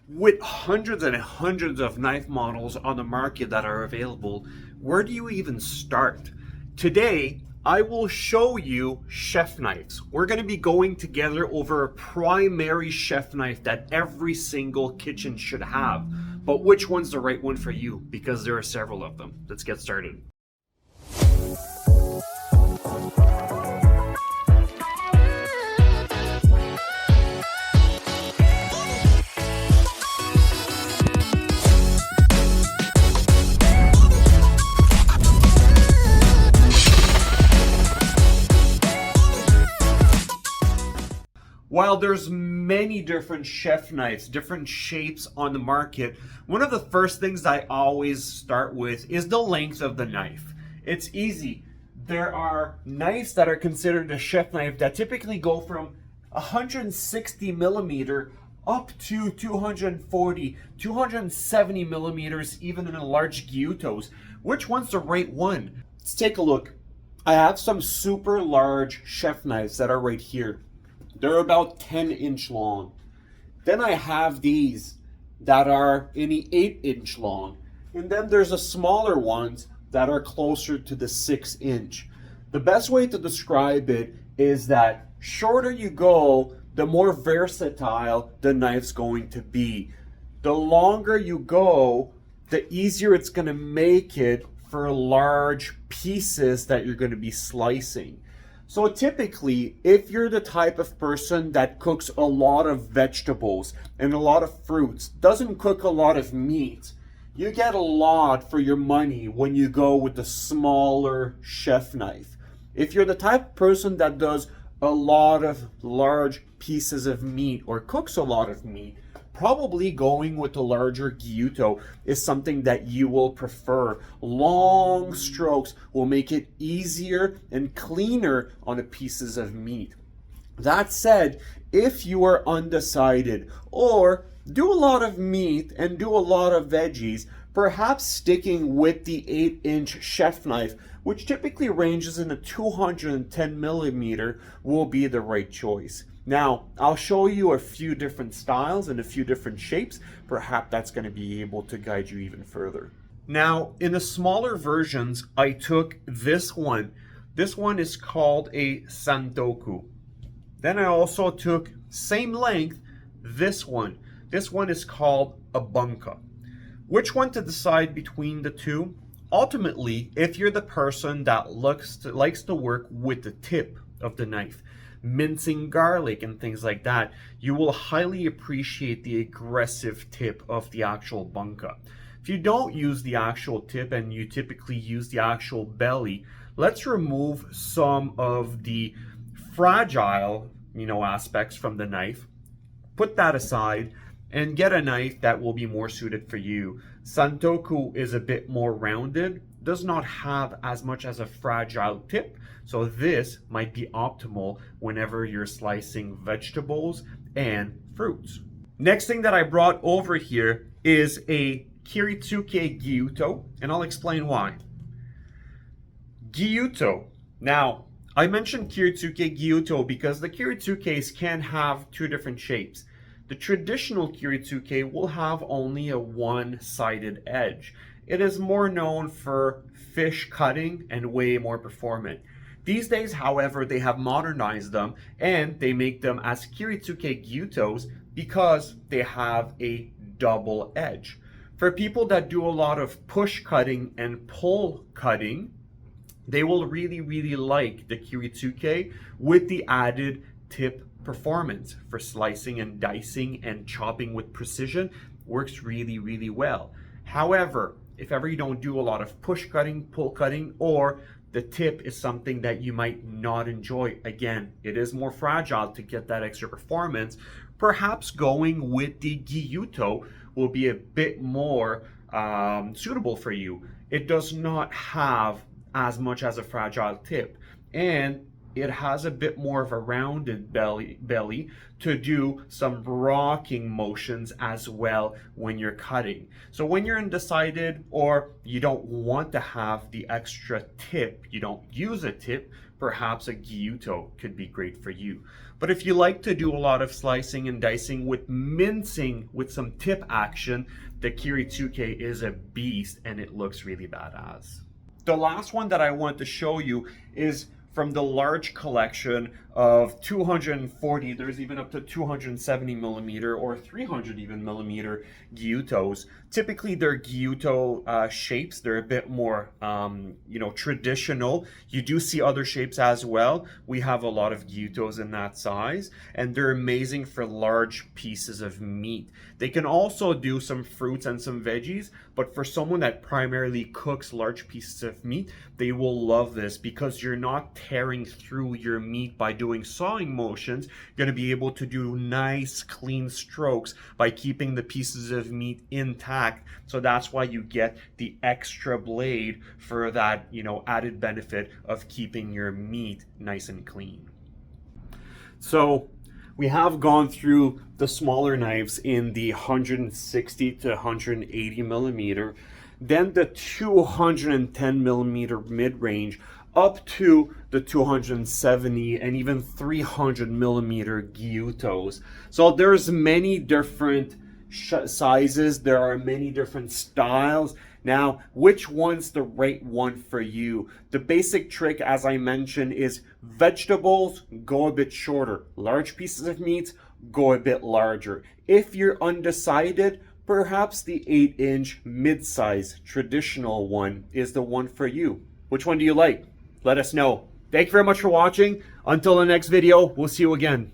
With hundreds and hundreds of knife models on the market that are available, where do you even start? Today, I will show you chef knives. We're going to be going together over a primary chef knife that every single kitchen should have. But which one's the right one for you? Because there are several of them. Let's get started. While there's many different chef knives, different shapes on the market, one of the first things I always start with is the length of the knife. It's easy. There are knives that are considered a chef knife that typically go from 160 millimeter up to 240, 270 millimeters, even in the large Gyutos. Which one's the right one? Let's take a look. I have some super large chef knives that are right here. They're about 10-inch long. Then I have these that are any 8-inch long. And then there's the smaller ones that are closer to the 6-inch. The best way to describe it is that shorter you go, the more versatile the knife's going to be. The longer you go, the easier it's going to make it for large pieces that you're going to be slicing. So typically, if you're the type of person that cooks a lot of vegetables and a lot of fruits, doesn't cook a lot of meat, you get a lot for your money when you go with the smaller chef knife. If you're the type of person that does a lot of large pieces of meat or cooks a lot of meat, probably going with the larger Gyuto is something that you will prefer. Long strokes will make it easier and cleaner on the pieces of meat. That said, if you are undecided or do a lot of meat and do a lot of veggies, perhaps sticking with the 8-inch chef knife, which typically ranges in the 210 millimeter, will be the right choice. Now, I'll show you a few different styles and a few different shapes. Perhaps that's going to be able to guide you even further. Now, in the smaller versions, I took this one. This one is called a Santoku. Then I also took, same length, this one. This one is called a bunka. Which one to decide between the two? Ultimately, if you're the person that likes to work with the tip of the knife, mincing garlic and things like that, you will highly appreciate the aggressive tip of the actual bunka. If you don't use the actual tip and you typically use the actual belly, let's remove some of the fragile, aspects from the knife. Put that aside and get a knife that will be more suited for you. Santoku is a bit more rounded, does not have as much as a fragile tip, so this might be optimal whenever you're slicing vegetables and fruits. Next thing that I brought over here is a Kiritsuke Gyuto, and I'll explain why. Gyuto. Now, I mentioned Kiritsuke Gyuto because the Kiritsukes can have two different shapes. The traditional Kiritsuke will have only a one-sided edge. It is more known for fish cutting and way more performant. These days, however, they have modernized them and they make them as Kiritsuke Gyutos because they have a double edge. For people that do a lot of push cutting and pull cutting, they will really like the Kiritsuke with the added tip performance for slicing and dicing and chopping with precision. Works really well. However, if ever you don't do a lot of push cutting, pull cutting, or the tip is something that you might not enjoy, again, it is more fragile to get that extra performance, perhaps going with the Gyuto will be a bit more suitable for you. It does not have as much as a fragile tip, and it has a bit more of a rounded belly to do some rocking motions as well when you're cutting. So when you're undecided or you don't want to have the extra tip, you don't use a tip, perhaps a Gyuto could be great for you. But if you like to do a lot of slicing and dicing with mincing with some tip action, the Kiritsuke is a beast and it looks really badass. The last one that I want to show you is from the large collection of 240, there's even up to 270 millimeter or 300 even millimeter Gyutos. Typically they're Gyuto shapes. They're a bit more, traditional. You do see other shapes as well. We have a lot of Gyutos in that size, and they're amazing for large pieces of meat. They can also do some fruits and some veggies, but for someone that primarily cooks large pieces of meat, they will love this because you're not tearing through your meat by doing sawing motions. You're going to be able to do nice clean strokes by keeping the pieces of meat intact. So that's why you get the extra blade for that, added benefit of keeping your meat nice and clean. So we have gone through the smaller knives in the 160 to 180 millimeter, then the 210 millimeter mid-range, up to the 270 and even 300 millimeter Gyutos. So there's many different sizes, there are many different styles. Now, which one's the right one for you? The basic trick, as I mentioned, is vegetables, go a bit shorter. Large pieces of meat, go a bit larger. If you're undecided, perhaps the 8-inch mid-size traditional one is the one for you. Which one do you like? Let us know. Thank you very much for watching. Until the next video, we'll see you again.